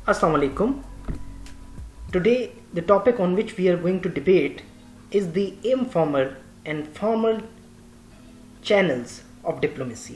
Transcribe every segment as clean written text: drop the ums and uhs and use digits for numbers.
Assalamu alaikum. Today, the topic on which we are going to debate is the informal and formal channels of diplomacy.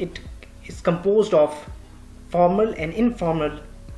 it is composed of formal and informal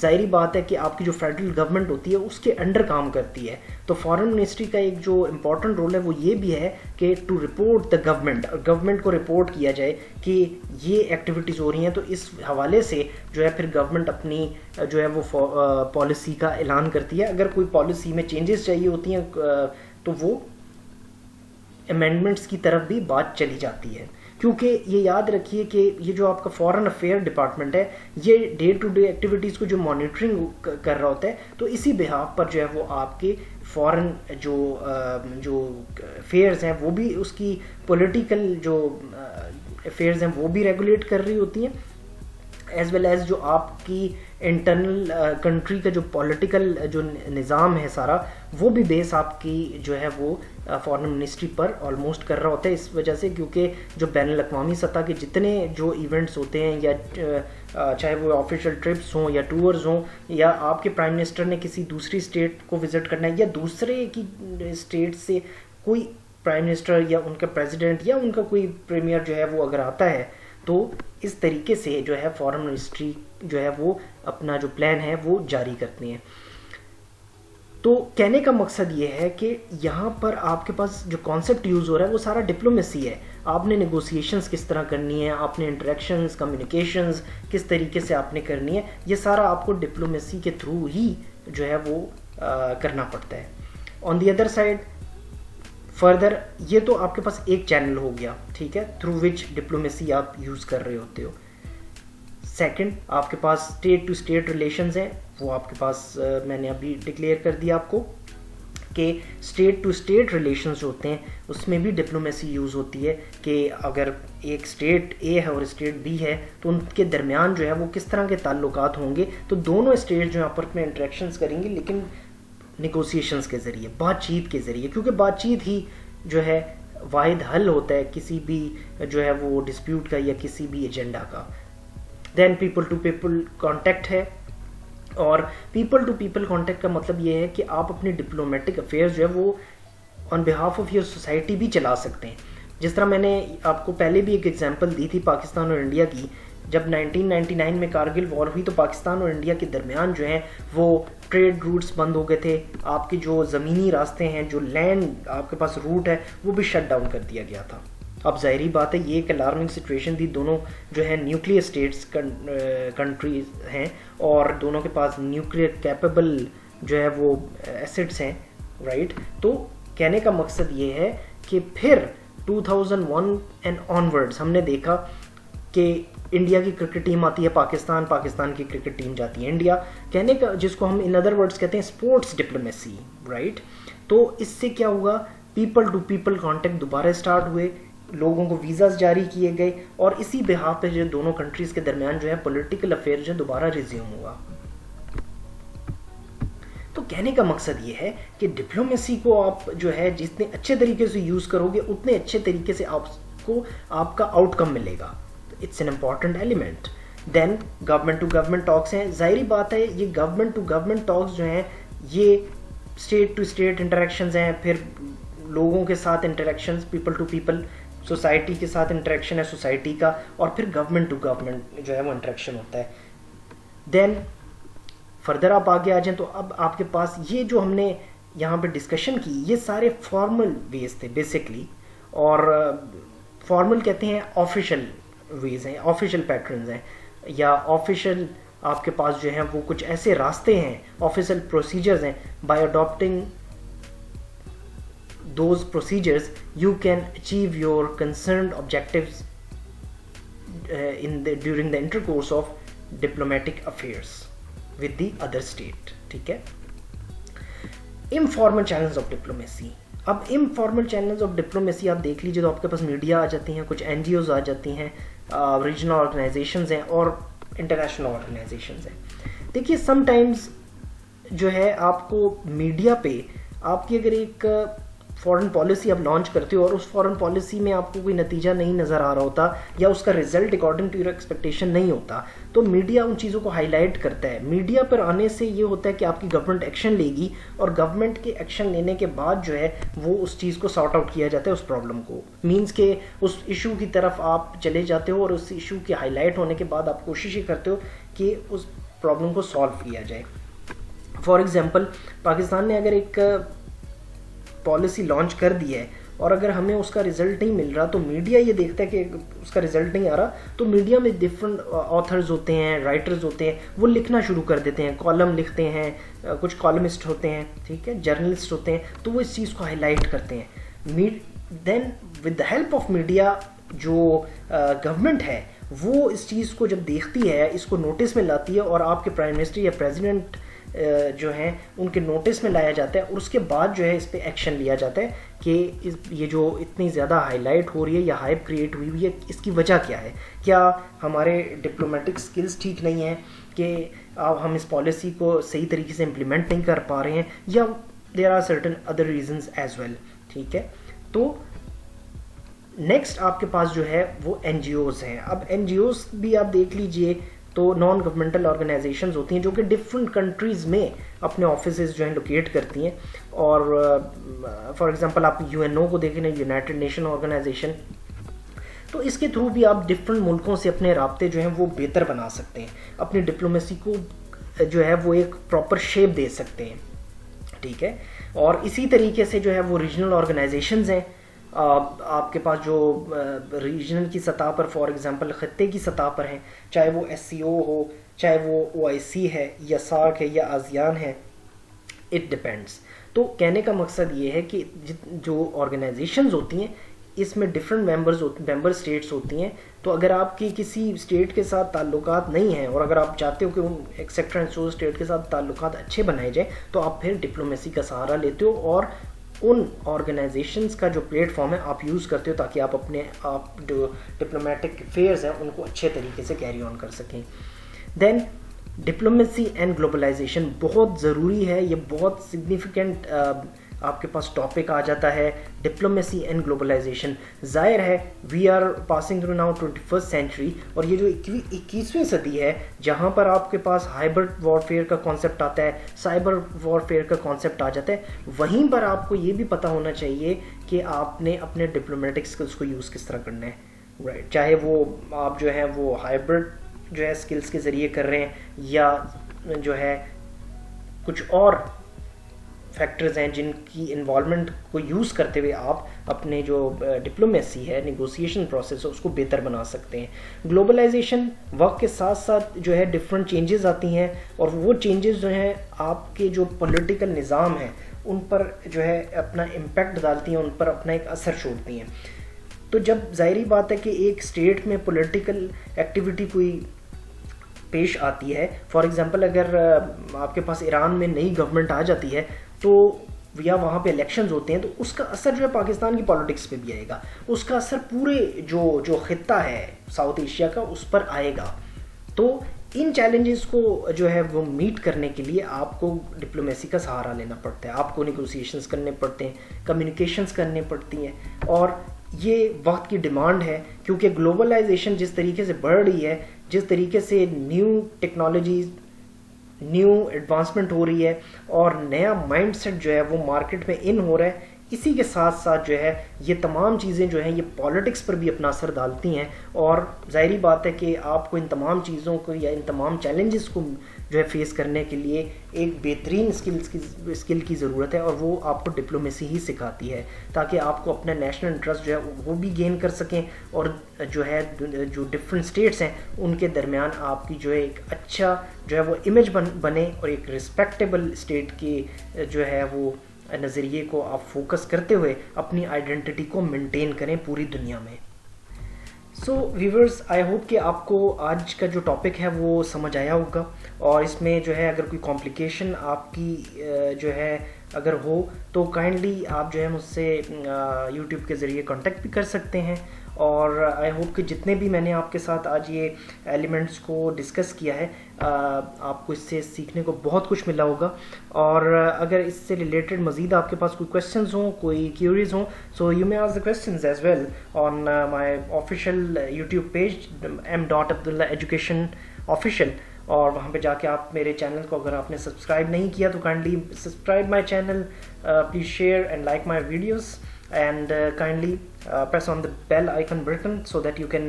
ظاہری بات ہے کہ آپ کی جو federal government ہوتی ہے اس کے انڈر کام کرتی ہے. تو فارن منسٹری کا ایک جو امپورٹنٹ رول ہے وہ یہ بھی ہے کہ to report the government, government کو رپورٹ کیا جائے کہ یہ ایکٹیویٹیز ہو رہی ہیں. تو اس حوالے سے جو ہے پھر گورنمنٹ اپنی جو ہے وہ پالیسی کا اعلان کرتی ہے. اگر کوئی پالیسی میں چینجز چاہیے ہوتی ہیں تو وہ امینڈمنٹس کی طرف بھی بات چلی جاتی ہے. کیونکہ یہ یاد رکھیے کہ یہ جو آپ کا فارن افیئر ڈپارٹمنٹ ہے یہ ڈے ٹو ڈے ایکٹیویٹیز کو جو مانیٹرنگ کر رہا ہوتا ہے، تو اسی بہاف پر جو ہے وہ آپ کے فارن جو افیئرز ہیں وہ بھی، اس کی پولیٹیکل جو افیئرز ہیں وہ بھی ریگولیٹ کر رہی ہوتی ہیں، ایز ویل ایز جو آپ کی انٹرنل کنٹری کا جو پولیٹیکل جو نظام ہے سارا، وہ بھی بیس آپ کی جو ہے وہ فارن منسٹری پر آلموسٹ کر رہا ہوتا ہے. اس وجہ سے کیونکہ جو بین الاقوامی سطح کے جتنے جو ایونٹس ہوتے ہیں، یا چاہے وہ آفیشیل ٹرپس ہوں یا ٹورز ہوں، یا آپ کے پرائم منسٹر نے کسی دوسری اسٹیٹ کو وزٹ کرنا ہے، یا دوسرے کی اسٹیٹ سے کوئی پرائم منسٹر یا ان کا پریزیڈنٹ یا ان کا کوئی پریمیئر جو ہے وہ اگر آتا ہے، تو اس طریقے سے جو ہے فارن منسٹری جو ہے وہ اپنا جو پلان ہے وہ جاری کرتے ہیں. تو کہنے کا مقصد یہ ہے کہ یہاں پر آپ کے پاس جو کانسیپٹ یوز ہو رہا ہے وہ سارا ڈپلومیسی ہے. آپ نے نیگوسیشنز کس طرح کرنی ہے، آپ نے انٹریکشنز، کمیونیکیشنز کس طریقے سے آپ نے کرنی ہے، یہ سارا آپ کو ڈپلومیسی کے تھرو ہی جو ہے وہ کرنا پڑتا ہے. آن دی ادر سائڈ فردر، یہ تو آپ کے پاس ایک چینل ہو گیا، ٹھیک ہے، تھرو وچ ڈپلومیسی آپ یوز کر رہے ہوتے ہو. سیکنڈ، آپ کے پاس اسٹیٹ ٹو اسٹیٹ ریلیشنز ہیں، وہ آپ کے پاس میں نے ابھی ڈکلیئر کر دیا آپ کو کہ اسٹیٹ ٹو اسٹیٹ ریلیشنز جو ہوتے ہیں اس میں بھی ڈپلومیسی یوز ہوتی ہے کہ اگر ایک اسٹیٹ اے ہے اور اسٹیٹ بی ہے تو ان کے درمیان جو ہے وہ کس طرح کے تعلقات ہوں گے. تو دونوں اسٹیٹ جو ہے آپس میں انٹریکشنز کریں گے، لیکن نیگوسیشنز کے ذریعے، بات چیت کے ذریعے، کیونکہ بات چیت ہی جو ہے واحد حل ہوتا ہے کسی بھی جو ہے وہ ڈسپیوٹ کا یا کسی بھی ایجنڈا کا. Then people to people contact ہے، اور پیپل ٹو پیپل کانٹیکٹ کا مطلب یہ ہے کہ آپ اپنے ڈپلومیٹک افیئرز جو ہے وہ آن بہاف آف یور سوسائٹی بھی چلا سکتے ہیں. جس طرح میں نے آپ کو پہلے بھی ایک ایگزامپل دی تھی پاکستان اور انڈیا کی، جب 1999 میں کارگل وار ہوئی تو پاکستان اور انڈیا کے درمیان جو ہیں وہ ٹریڈ روٹس بند ہو گئے تھے. آپ کے جو زمینی راستے ہیں، جو لینڈ آپ کے پاس روٹ ہے، وہ بھی شٹ ڈاؤن کر دیا گیا تھا. اب ظاہری بات ہے یہ ایک الارمنگ سچویشن تھی. دونوں جو ہے نیوکلیئر اسٹیٹس کنٹریز ہیں اور دونوں کے پاس نیوکلیئر کیپیبل جو ہے وہ ایسٹس ہیں، رائٹ. تو کہنے کا مقصد یہ ہے کہ پھر 2001 اینڈ آنورڈز ہم نے دیکھا کہ انڈیا کی کرکٹ ٹیم آتی ہے پاکستان، پاکستان کی کرکٹ ٹیم جاتی ہے انڈیا. کہنے کا جس کو ہم ان ادر ورڈز کہتے ہیں اسپورٹس ڈپلومیسی، رائٹ. تو اس سے کیا ہوا، پیپل ٹو پیپل کانٹیکٹ دوبارہ اسٹارٹ ہوئے، لوگوں کو ویزاز جاری کیے گئے، اور اسی بہاف پہ جو دونوں کنٹریز کے درمیان جو ہے پولیٹیکل افیئر جو دوبارہ ریزیوم ہوا. تو کہنے کا مقصد یہ ہے کہ ڈپلومیسی کو آپ جو ہے جتنے اچھے طریقے سے یوز کرو گے اتنے اچھے طریقے سے آپ کا آؤٹ کم ملے گا. It's an important element. Then government to government talks ہیں. ظاہری بات ہے یہ گورنمنٹ ٹو گورنمنٹ ٹاکس جو ہیں یہ اسٹیٹ ٹو اسٹیٹ انٹریکشنز ہیں، پھر لوگوں کے ساتھ interactions, people to people, society کے ساتھ انٹریکشن ہے سوسائٹی کا، اور پھر گورنمنٹ ٹو گورنمنٹ جو ہے وہ انٹریکشن ہوتا ہے. دین فردر آپ آگے آ جائیں تو اب آپ کے پاس یہ جو ہم نے یہاں پہ ڈسکشن کی یہ سارے فارمل ویز تھے بیسکلی، اور فارمل کہتے ہیں آفیشیل ویز ہیں، آفیشیل پیٹرنز ہیں، یا آفیشیل آپ کے پاس جو ہیں وہ کچھ ایسے راستے ہیں، آفیشیل پروسیجرز ہیں. By adapting those procedures you can achieve your concerned objectives during the intercourse of diplomatic affairs with the other state. ٹھیک ہے. informal channels of diplomacy. اب informal channels of diplomacy آپ دیکھ لیجیے تو آپ کے پاس میڈیا آ جاتی ہیں، کچھ NGOs آ جاتی ہیں، ریجنل آرگنائزیشنز ہیں اور انٹرنیشنل آرگنائزیشنز ہیں. دیکھیے سم ٹائمز جو ہے آپ کو میڈیا پہ آپ کی اگر ایک فارن پالیسی آپ لانچ کرتے ہو اور اس فارن پالیسی میں آپ کو کوئی نتیجہ نہیں نظر آ رہا ہوتا یا اس کا result according to your expectation نہیں ہوتا، تو میڈیا ان چیزوں کو ہائی لائٹ کرتا ہے. میڈیا پر آنے سے یہ ہوتا ہے کہ آپ کی گورنمنٹ ایکشن لے گی، اور گورنمنٹ کے ایکشن لینے کے بعد جو ہے وہ اس چیز کو سارٹ آؤٹ کیا جاتا ہے، اس پرابلم کو. مینس کہ اس ایشو کی طرف آپ چلے جاتے ہو اور اس ایشو کے ہائی لائٹ ہونے کے بعد آپ کوشش یہ کرتے ہو کہ اس پرابلم کو سالو کیا جائے. فار ایگزامپل پاکستان نے اگر ایک پالیسی لانچ کر دی ہے اور اگر ہمیں اس کا رزلٹ نہیں مل رہا تو میڈیا یہ دیکھتا ہے کہ اس کا رزلٹ نہیں آ رہا, تو میڈیا میں ڈفرنٹ آتھرز ہوتے ہیں, رائٹرز ہوتے ہیں, وہ لکھنا شروع کر دیتے ہیں, کالم لکھتے ہیں, کچھ کالمسٹ ہوتے ہیں, ٹھیک ہے, جرنلسٹ ہوتے ہیں, تو وہ اس چیز کو ہائی لائٹ کرتے ہیں. Then with the help of media جو گورنمنٹ ہے وہ اس چیز کو جب دیکھتی ہے, اس کو نوٹس میں لاتی ہے, اور آپ کے پرائم منسٹر یا پریزیڈنٹ جو ہیں ان کے نوٹس میں لایا جاتا ہے, اور اس کے بعد جو ہے اس پہ ایکشن لیا جاتا ہے کہ یہ جو اتنی زیادہ ہائی لائٹ ہو رہی ہے یا ہائپ کریٹ ہوئی ہوئی ہے, اس کی وجہ کیا ہے, کیا ہمارے ڈپلومیٹک سکلز ٹھیک نہیں ہیں کہ ہم اس پالیسی کو صحیح طریقے سے امپلیمنٹ نہیں کر پا رہے ہیں, یا there are certain other reasons as well, ٹھیک ہے. تو نیکسٹ آپ کے پاس جو ہے وہ این جی اوز ہیں. اب این جی اوز بھی آپ دیکھ لیجئے تو نان گورنمنٹل آرگنائزیشنز ہوتی ہیں جو کہ ڈفرینٹ کنٹریز میں اپنے آفیسز جو ہیں لوکیٹ کرتی ہیں, اور فار ایگزامپل آپ یو این او کو دیکھیں نا, یونائٹڈ نیشن آرگنائزیشن, تو اس کے تھرو بھی آپ ڈفرینٹ ملکوں سے اپنے رابطے جو ہیں وہ بہتر بنا سکتے ہیں, اپنی ڈپلومیسی کو جو ہے وہ ایک پراپر شیپ دے سکتے ہیں, ٹھیک ہے. اور اسی طریقے سے جو ہے وہ ریجنل آرگنائزیشنز ہیں آپ کے پاس جو ریجنل کی سطح پر, فار ایگزامپل خطے کی سطح پر ہیں, چاہے وہ ایس سی او ہو, چاہے وہ او آئی سی ہے, یا ساک ہے, یا آزیان ہے, اٹ ڈپینڈس. تو کہنے کا مقصد یہ ہے کہ جو آرگنائزیشنز ہوتی ہیں اس میں ڈفرینٹ ممبر اسٹیٹس ہوتی ہیں, تو اگر آپ کی کسی اسٹیٹ کے ساتھ تعلقات نہیں ہیں اور اگر آپ چاہتے ہو کہ ان ایکسیٹرا اینڈ سو اسٹیٹ کے ساتھ تعلقات اچھے بنائے جائیں, تو آپ پھر ڈپلومیسی کا سہارا لیتے ہو اور ان آرگنائزیشنز کا جو پلیٹ فارم ہے آپ یوز کرتے ہو تاکہ آپ جو ڈپلومیٹک افیئرز ہیں ان کو اچھے طریقے سے کیری آن کر سکیں. دین ڈپلومیسی اینڈ گلوبلائزیشن بہت ضروری ہے, یہ بہت سگنیفیکنٹ آپ کے پاس ٹاپک آ جاتا ہے, ڈپلومیسی اینڈ گلوبلائزیشن. ظاہر ہے we are passing through now 21st century, اور یہ جو 21ویں صدی ہے جہاں پر آپ کے پاس ہائبرڈ وارفیئر کا کانسیپٹ آتا ہے, سائبر وارفیئر کا کانسیپٹ آ جاتا ہے, وہیں پر آپ کو یہ بھی پتہ ہونا چاہیے کہ آپ نے اپنے ڈپلومیٹک سکلز کو یوز کس طرح کرنا ہے, رائٹ. چاہے وہ آپ جو ہے وہ ہائبرڈ جو ہے سکلز کے ذریعے کر رہے ہیں, یا جو ہے کچھ اور فیکٹرز ہیں جن کی انوالومنٹ کو یوز کرتے ہوئے آپ اپنے جو ڈپلومیسی ہے, نیگوسیشن پروسیس ہے, اس کو بہتر بنا سکتے ہیں. گلوبلائزیشن وقت کے ساتھ ساتھ جو ہے ڈفرینٹ چینجز آتی ہیں, اور وہ چینجز جو ہیں آپ کے جو پولیٹیکل نظام ہیں ان پر جو ہے اپنا امپیکٹ ڈالتی ہیں, ان پر اپنا ایک اثر چھوڑتی ہیں. تو جب ظاہری بات ہے کہ ایک اسٹیٹ میں پولیٹیکل ایکٹیویٹی کوئی پیش آتی ہے, فار ایگزامپل اگر آپ کے پاس ایران میں نئی گورنمنٹ آ جاتی ہے تو یا وہاں پہ الیکشنز ہوتے ہیں, تو اس کا اثر جو ہے پاکستان کی پالیٹکس پہ بھی آئے گا, اس کا اثر پورے جو خطہ ہے ساؤتھ ایشیا کا اس پر آئے گا. تو ان چیلنجز کو جو ہے وہ میٹ کرنے کے لیے آپ کو ڈپلومیسی کا سہارا لینا پڑتا ہے, آپ کو نیگوسیشنز کرنے پڑتے ہیں, کمیونیکیشنز کرنے پڑتی ہیں, اور یہ وقت کی ڈیمانڈ ہے کیونکہ گلوبلائزیشن جس طریقے سے بڑھ رہی ہے, جس طریقے سے نیو ٹیکنالوجیز, نیو ایڈوانسمنٹ ہو رہی ہے, اور نیا مائنڈ سیٹ جو ہے وہ مارکیٹ میں ان ہو رہا ہے, اسی کے ساتھ ساتھ جو ہے یہ تمام چیزیں جو ہیں یہ پالیٹکس پر بھی اپنا اثر ڈالتی ہیں. اور ظاہری بات ہے کہ آپ کو ان تمام چیزوں کو یا ان تمام چیلنجز کو جو ہے فیس کرنے کے لیے ایک بہترین اسکل کی ضرورت ہے, اور وہ آپ کو ڈپلومیسی ہی سکھاتی ہے تاکہ آپ کو اپنا نیشنل انٹرسٹ جو ہے وہ بھی گین کر سکیں, اور جو ہے جو ڈفرینٹ اسٹیٹس ہیں ان کے درمیان آپ کی جو ہے ایک اچھا جو ہے وہ امیج بنے, اور ایک رسپیکٹیبل اسٹیٹ کی جو ہے وہ نظریے کو آپ فوکس کرتے ہوئے اپنی آئیڈینٹی کو مینٹین کریں پوری دنیا میں. سو ویورز, آئی ہوپ کہ آپ کو آج کا جو ٹاپک ہے وہ سمجھ آیا ہوگا, اور اس میں جو ہے اگر کوئی کمپلیکیشن آپ کی جو ہے اگر ہو تو کائنڈلی آپ جو ہے مجھ سے یوٹیوب کے ذریعے کانٹیکٹ بھی کر سکتے ہیں. اور آئی ہوپ کہ جتنے بھی میں نے آپ کے ساتھ آج یہ ایلیمنٹس کو ڈسکس کیا ہے آپ کو اس سے سیکھنے کو بہت کچھ ملا ہوگا. اور اگر اس سے ریلیٹڈ مزید آپ کے پاس کوئی کویشچنز ہوں, کوئی کیوریز ہوں, so you may ask the questions as well on my official YouTube page m.abdullah education official, اور وہاں پہ جا کے آپ میرے چینل کو اگر آپ نے سبسکرائب نہیں کیا تو kindly subscribe my channel, please share and like my videos, and kindly press on the bell icon button so that you can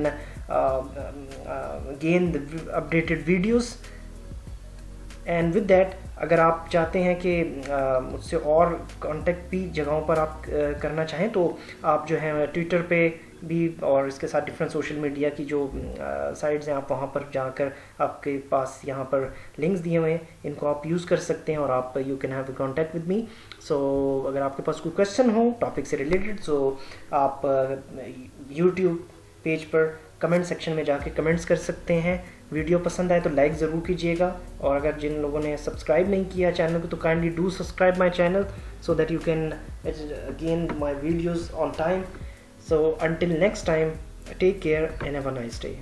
gain the updated videos. And with that اگر آپ چاہتے ہیں کہ مجھ سے اور کانٹیکٹ بھی جگہوں پر آپ کرنا چاہیں تو آپ جو ہے ٹویٹر پہ بھی اور اس کے ساتھ ڈفرینٹ سوشل میڈیا کی جو سائٹس ہیں آپ وہاں پر جا کر آپ کے پاس یہاں پر لنکس دیے ہوئے ہیں, ان کو آپ یوز کر سکتے ہیں اور آپ you can have a contact with me. So اگر آپ کے پاس کوئی کویشچن ہو ٹاپک سے ریلیٹڈ سو آپ یوٹیوب پیج پر کمنٹ سیکشن میں جا کے کمنٹس کر سکتے ہیں. ویڈیو پسند آئے تو لائک ضرور کیجیے گا, اور اگر جن لوگوں نے سبسکرائب نہیں کیا چینل کو تو kindly do subscribe my channel so that you can gain my videos on time. So until next time, take care and have a nice day.